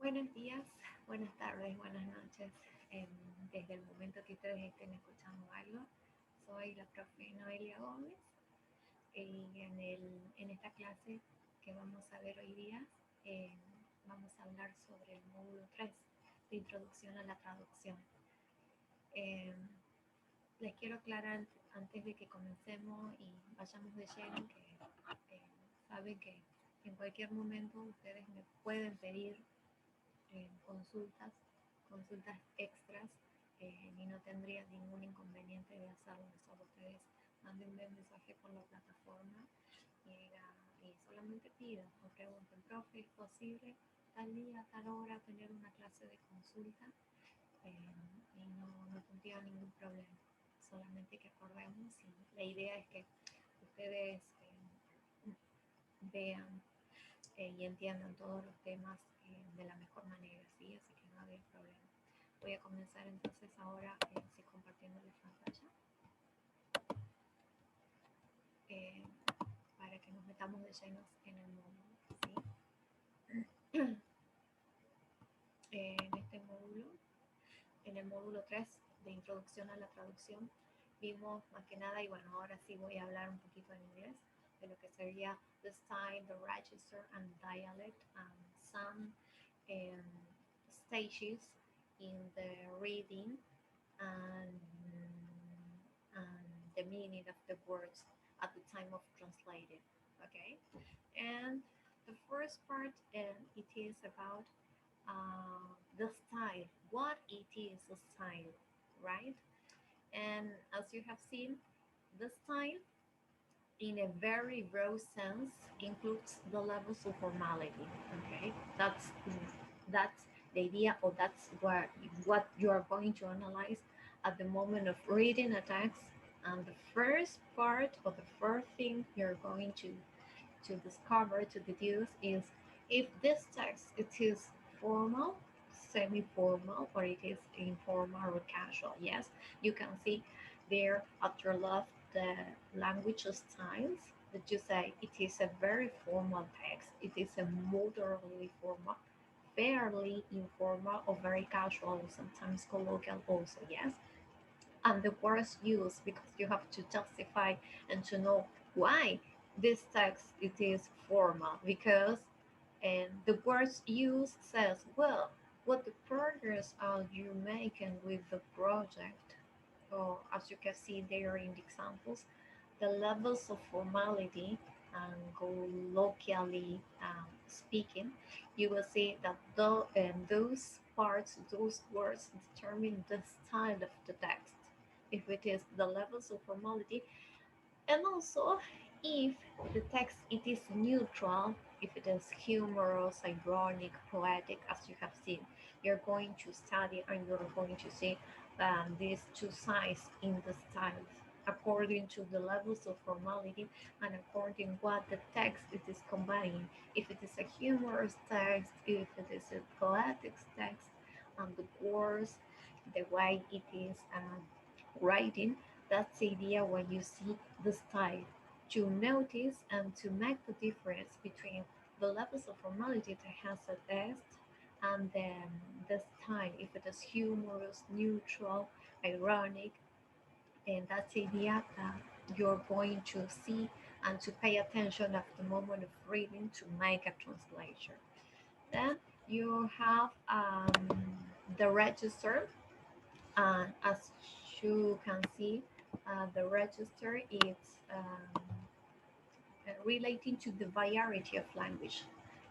Buenos días, buenas tardes, buenas noches. Desde el momento que ustedes estén escuchando algo, soy la profe Noelia Gómez y en esta clase que vamos a ver hoy día eh, vamos a hablar sobre el módulo 3 de Introducción a la Traducción. Eh, Les quiero aclarar antes de que comencemos y vayamos de lleno que eh, saben que en cualquier momento ustedes me pueden pedir consultas extras y no tendría ningún inconveniente de hacerlo. Solo ustedes manden un mensaje por la plataforma y solamente pidan o pregunten, profe, ¿es posible tal día, tal hora tener una clase de consulta? Y no tendría ningún problema. Solamente que acordemos y la idea es que ustedes vean y entiendan todos los temas de la mejor manera, ¿sí? Así que no había problema. Voy a comenzar entonces ahora sí, compartiendo la pantalla eh, para que nos metamos de llenos en el módulo, ¿sí? En este módulo, en el módulo 3 de Introducción a la Traducción, vimos más que nada, y bueno, ahora sí voy a hablar un poquito en inglés, de lo que sería the style, the register, and dialect, and some stages in the reading and, and the meaning of the words at the time of translating. Okay, and the first part it is about the style. What it is a style, right? And as you have seen, the style in a very broad sense includes the levels of formality. Okay, that's the idea, or that's what you are going to analyze at the moment of reading a text. And the first part, or the first thing you're going to discover, to deduce, is if this text it is formal, semi-formal, or it is informal or casual. Yes, you can see there at your left the language styles that you say it is a very formal text, it is a moderately formal, fairly informal, or very casual, sometimes colloquial also. Yes, and the words used, because you have to justify and to know why this text it is formal, because and the words used says, well, what the progress are you making with the project, or as you can see there in the examples, the levels of formality and colloquially speaking, you will see that those parts, those words determine the style of the text. If it is the levels of formality, and also if the text it is neutral, if it is humorous, ironic, poetic, as you have seen, you're going to study and you're going to see these two sides in the styles according to the levels of formality and according what the text it is combining. If it is a humorous text, if it is a poetic text, and the words, the way it is writing, that's the idea when you see the style, to notice and to make the difference between the levels of formality that has a text and then the style, if it is humorous, neutral, ironic, and that's the idea that you're going to see and to pay attention at the moment of reading to make a translation. Then you have the register, and as you can see, the register is relating to the variety of language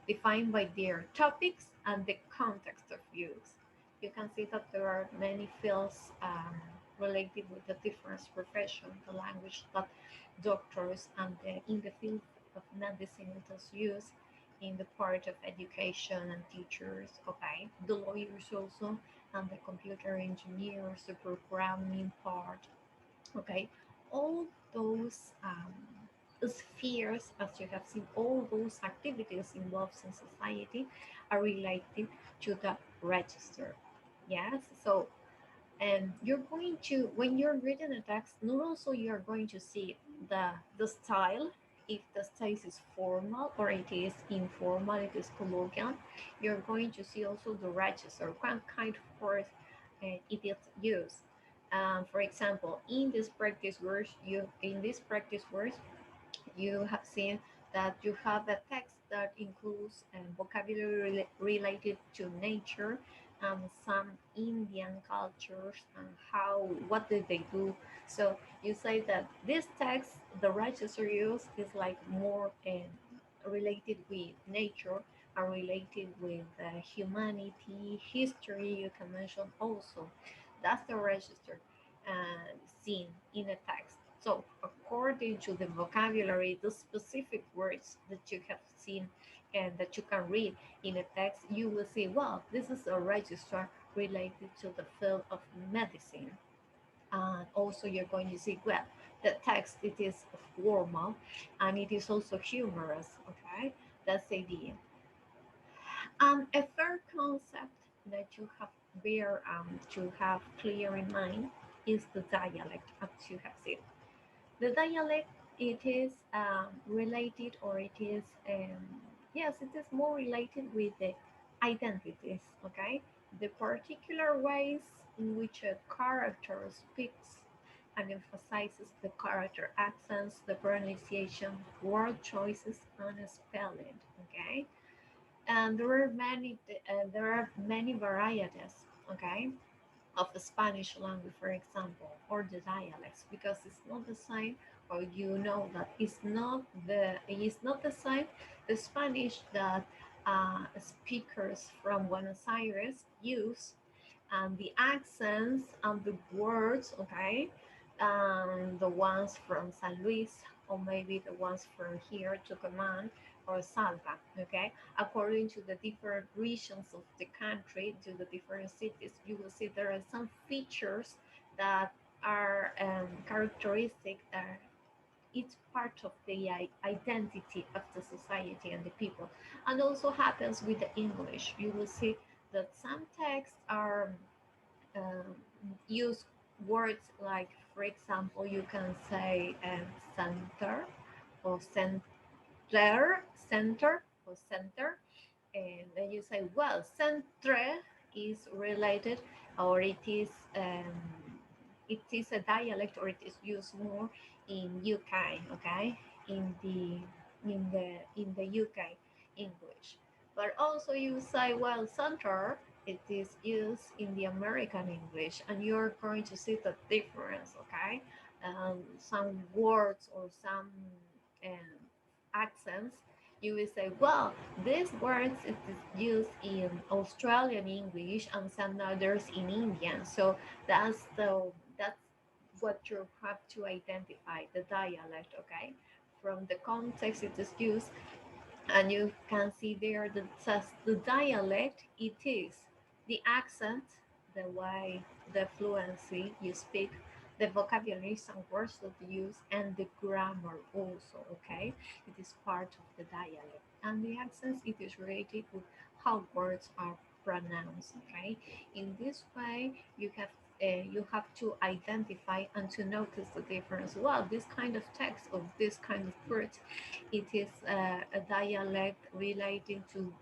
defined by their topics and the context of use. You can see that there are many fields related with the different profession, the language that doctors and in the field of medicine use in the part of education and teachers, okay, the lawyers also, and the computer engineers, the programming part, okay, all those spheres, as you have seen, all those activities involved in society are related to the register. Yes, so you're going to, when you're reading a text, not also you're going to see the style, if the text is formal or it is informal, it is colloquial, you're going to see also the register, what kind of words it is used. For example, in this practice words, you have seen that you have a text that includes vocabulary related to nature and some Indian cultures and how what did they do. So you say that this text, the register use is like more related with nature and related with humanity, history. You can mention also. That's the register seen in a text. So, according to the vocabulary, the specific words that you have seen and that you can read in a text, you will see, well, this is a register related to the field of medicine. And also, you're going to see, well, the text it is formal and it is also humorous. Okay, that's the idea. A third concept that you have bear to have clear in mind is the dialect, as you have seen. The dialect it is related, or it is yes, it is more related with the identities. Okay, the particular ways in which a character speaks and emphasizes the character accents, the pronunciation, word choices, and spelling. Okay, and there are many varieties, okay, of the Spanish language, for example, or the dialects, because it's not the same, or you know that it's not the same the Spanish that speakers from Buenos Aires use, and the accents and the words, okay, the ones from San Luis, or maybe the ones from here, Tucumán or Salta, okay? According to the different regions of the country, to the different cities, you will see there are some features that are characteristic, it's part of the identity of the society and the people. And also happens with the English. You will see that some texts are um, use words like, for example, you can say center or center, and then you say, well, centre is related, or it is a dialect, or it is used more in UK, okay, in the in the UK English. But also you say, well, center, it is used in the American English, and you're going to see the difference, okay? Some words or some um, accents, you will say, well, these words it is used in Australian English and some others in Indian. So that's what you have to identify, the dialect, okay? From the context it is used, and you can see there that says the dialect, it is the accent, the way, the fluency you speak, the vocabulary, some words that you use, and the grammar also, okay? It is part of the dialect. And the accents, it is related with how words are pronounced, okay? In this way, you have to identify and to notice the difference. Well, this kind of text of this kind of words, it is a dialect relating to,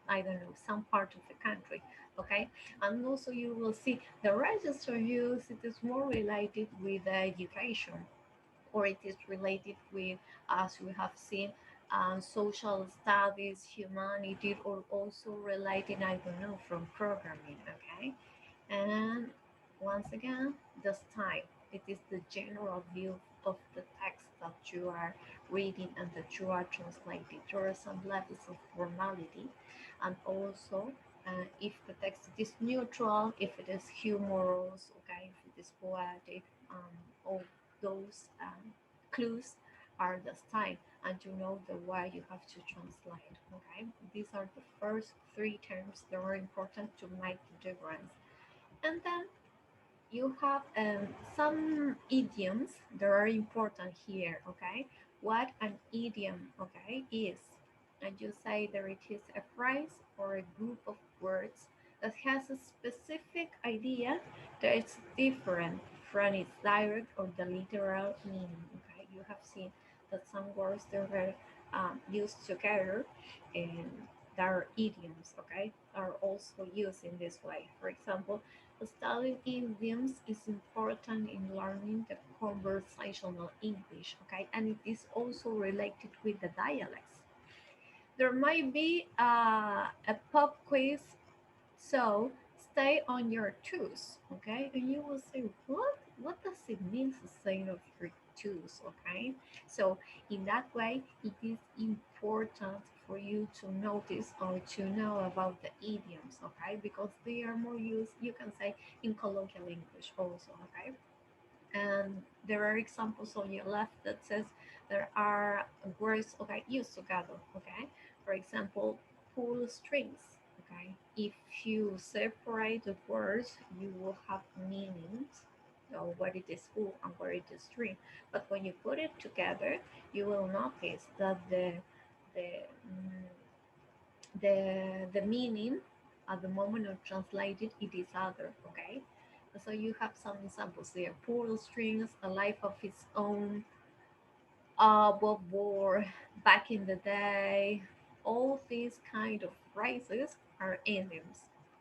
I don't know, some part of the country, okay? And also you will see the register use, it is more related with education, or it is related with, as we have seen, social studies, humanity, or also related, I don't know, from programming, okay? And once again, the style. It is the general view of the text that you are reading and that you are translating. There are some levels of formality, and also if the text is neutral, if it is humorous, okay, if it is poetic, all those clues are the style, and you know the way you have to translate. Okay, these are the first three terms that are important to make the difference. And then you have some idioms that are important here, okay? What an idiom, okay, is. And you say that it is a phrase or a group of words that has a specific idea that is different from its direct or the literal meaning, okay? You have seen that some words they're very used together, and there are idioms, okay, are also used in this way. For example, studying idioms is important in learning the conversational English, okay, and it is also related with the dialects. There might be a pop quiz, so stay on your toes, okay? And you will say, what? What does it mean to stay on your toes, okay? So in that way, it is important for you to notice or to know about the idioms, okay? Because they are more used, you can say, in colloquial English also, okay? And there are examples on your left that says there are words, okay, used together, okay. For example, pull strings, okay. If you separate the words, you will have meanings, so what it is pull and what it is string. But when you put it together, you will notice that the mm, the meaning at the moment of translated it is other, okay. So you have some examples there: pool strings, a life of its own, bob war, back in the day. All these kind of phrases are idioms,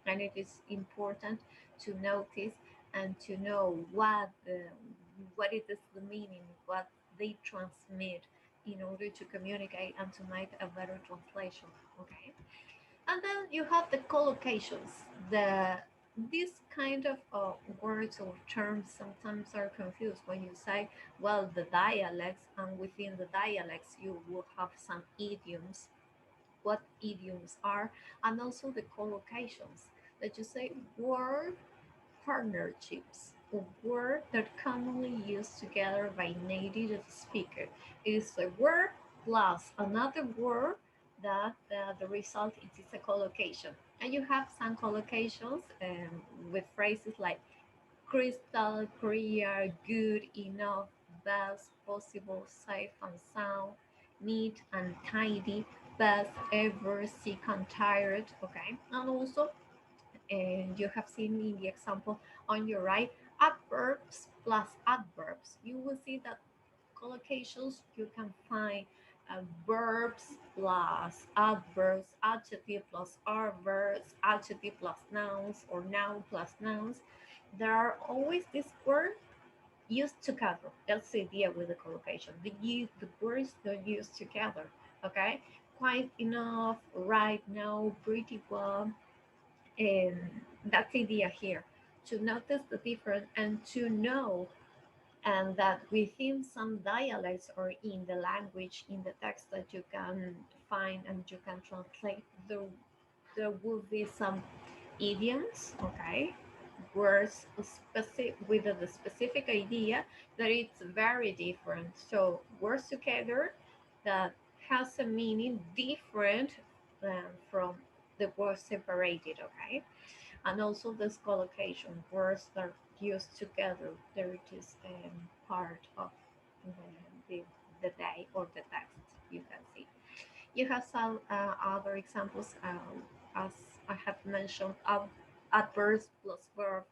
and it is important to notice and to know what it is the meaning, what they transmit, in order to communicate and to make a better translation, okay. And then you have the collocations. These kind of words or terms sometimes are confused when you say, well, the dialects, and within the dialects you will have some idioms, what idioms are, and also the collocations that you say word partnerships, a word that commonly used together by native speaker. It is a word plus another word that the result it is a collocation. And you have some collocations with phrases like crystal, clear, good, enough, best, possible, safe and sound, neat and tidy, best ever, sick and tired, okay? And also and you have seen in the example on your right, adverbs plus adverbs. You will see that collocations you can find verbs plus adverbs, adjective plus adverbs, adjective plus nouns, or noun plus nouns. There are always this word used together. That's the idea with the collocation. The words are used together. Okay, quite enough, right now, pretty well, and that's the idea here, to notice the difference and to know and that within some dialects or in the language in the text that you can find and you can translate, there will be some idioms, okay, words specific with the specific idea that it's very different. So words together that has a meaning different from the words separated, okay. And also this collocation, words that are used together, there it is part of the, the day or the text, you can see. You have some other examples, as I have mentioned, adverbs plus verb,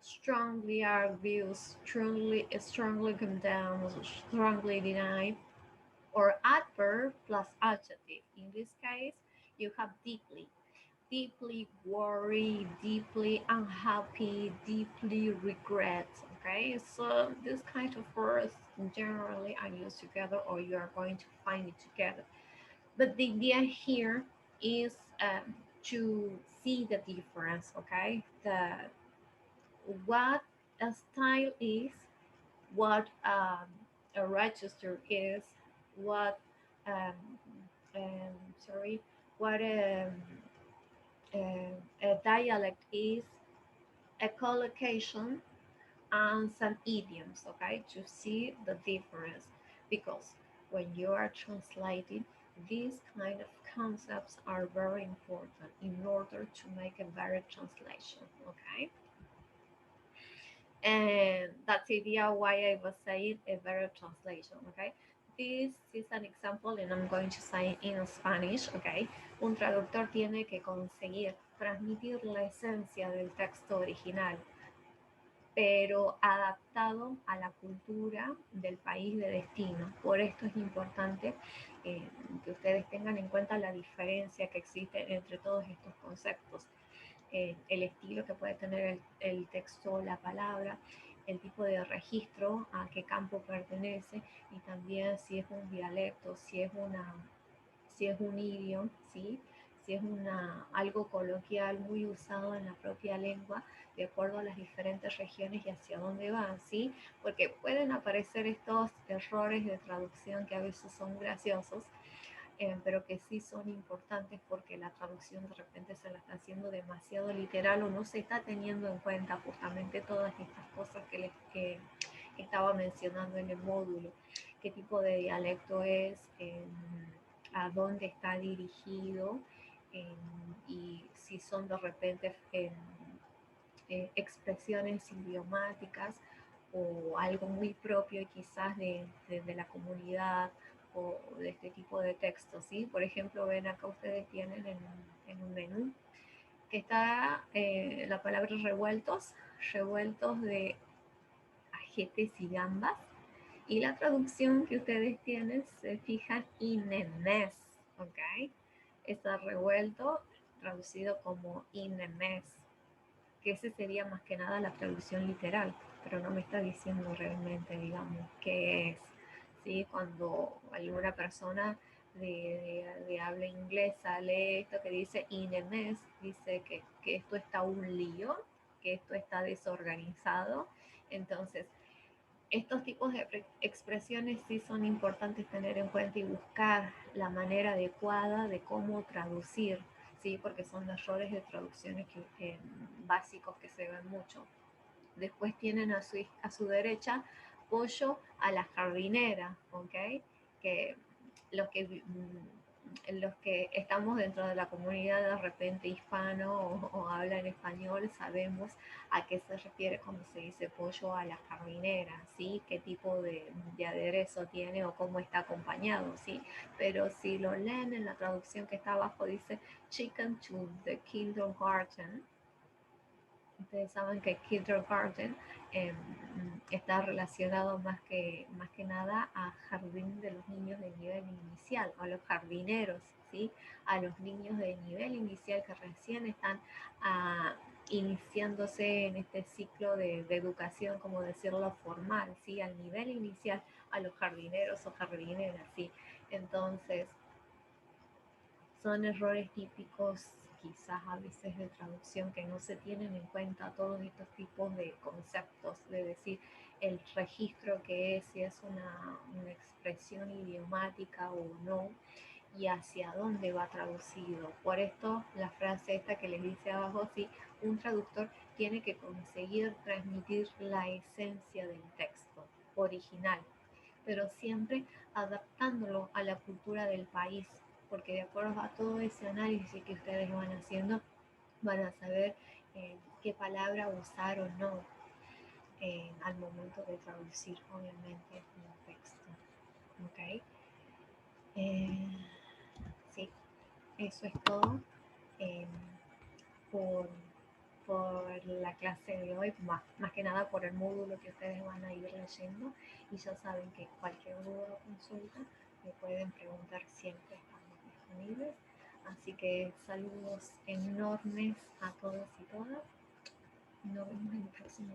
strongly argue, strongly condemn, strongly deny, or adverb plus adjective. In this case, you have deeply, deeply worried, deeply unhappy, deeply regret. Okay, so this kind of words generally are used together, or you are going to find it together. But the idea here is to see the difference. Okay, the what a style is, what a register is, what um, um, sorry, what a dialect is, a collocation, and some idioms, okay, to see the difference. Because when you are translating, these kind of concepts are very important in order to make a better translation, okay. And that's the idea why I was saying a better translation, okay. This is an example and I'm going to say in Spanish, okay. Un traductor tiene que conseguir transmitir la esencia del texto original pero adaptado a la cultura del país de destino. Por esto es importante que ustedes tengan en cuenta la diferencia que existe entre todos estos conceptos. El estilo que puede tener el texto, la palabra, el tipo de registro, a qué campo pertenece y también si es un dialecto, si es un idioma, ¿sí? Si es algo coloquial muy usado en la propia lengua, de acuerdo a las diferentes regiones y hacia dónde van, ¿sí? Porque pueden aparecer estos errores de traducción que a veces son graciosos, pero que sí son importantes porque la traducción de repente se la está haciendo demasiado literal o no se está teniendo en cuenta justamente todas estas cosas que estaba mencionando en el módulo, qué tipo de dialecto es, a dónde está dirigido, y si son de repente expresiones idiomáticas o algo muy propio quizás de la comunidad o de este tipo de textos, ¿sí? Por ejemplo, ven acá ustedes tienen en un menú que está la palabra revueltos, revueltos de ajetes y gambas, y la traducción que ustedes tienen se fijan inemes, ¿ok? Está revuelto, traducido como inemes, que ese sería más que nada la traducción literal, pero no me está diciendo realmente, digamos, qué es. ¿Sí? Cuando alguna persona de habla inglesa lee esto que dice inemes, dice que esto está un lío, que esto está desorganizado. Entonces, estos tipos de expresiones sí son importantes tener en cuenta y buscar la manera adecuada de cómo traducir, ¿sí? Porque son errores de traducciones básicos que se ven mucho. Después tienen a su derecha pollo a la jardinera, ¿ok? Que los que, los que estamos dentro de la comunidad de repente hispano o habla en español sabemos a qué se refiere cuando se dice pollo a la jardinera, ¿sí? Qué tipo de aderezo tiene o cómo está acompañado, ¿sí? Pero si lo leen en la traducción que está abajo dice chicken to the kindergarten. Ustedes saben que kindergarten eh, está relacionado más que nada a jardín de los niños de nivel inicial, a los jardineros, ¿sí? A los niños de nivel inicial que recién están ah, iniciándose en este ciclo de educación, como decirlo, formal, ¿sí? Al nivel inicial, a los jardineros o jardineras, ¿sí? Entonces, son errores típicos quizás a veces de traducción que no se tienen en cuenta todos estos tipos de conceptos, de decir el registro que es, si es una expresión idiomática o no, y hacia dónde va traducido. Por esto la frase esta que les dice abajo, sí, un traductor tiene que conseguir transmitir la esencia del texto original, pero siempre adaptándolo a la cultura del país, porque de acuerdo a todo ese análisis que ustedes van haciendo, van a saber qué palabra usar o no al momento de traducir, obviamente, un texto. ¿Ok? Eh, sí, eso es todo eh, por, por la clase de hoy, más que nada por el módulo que ustedes van a ir leyendo, y ya saben que cualquier duda o consulta me pueden preguntar, siempre estamos disponibles. Así que saludos enormes a todos y todas. Nos vemos en el próximo.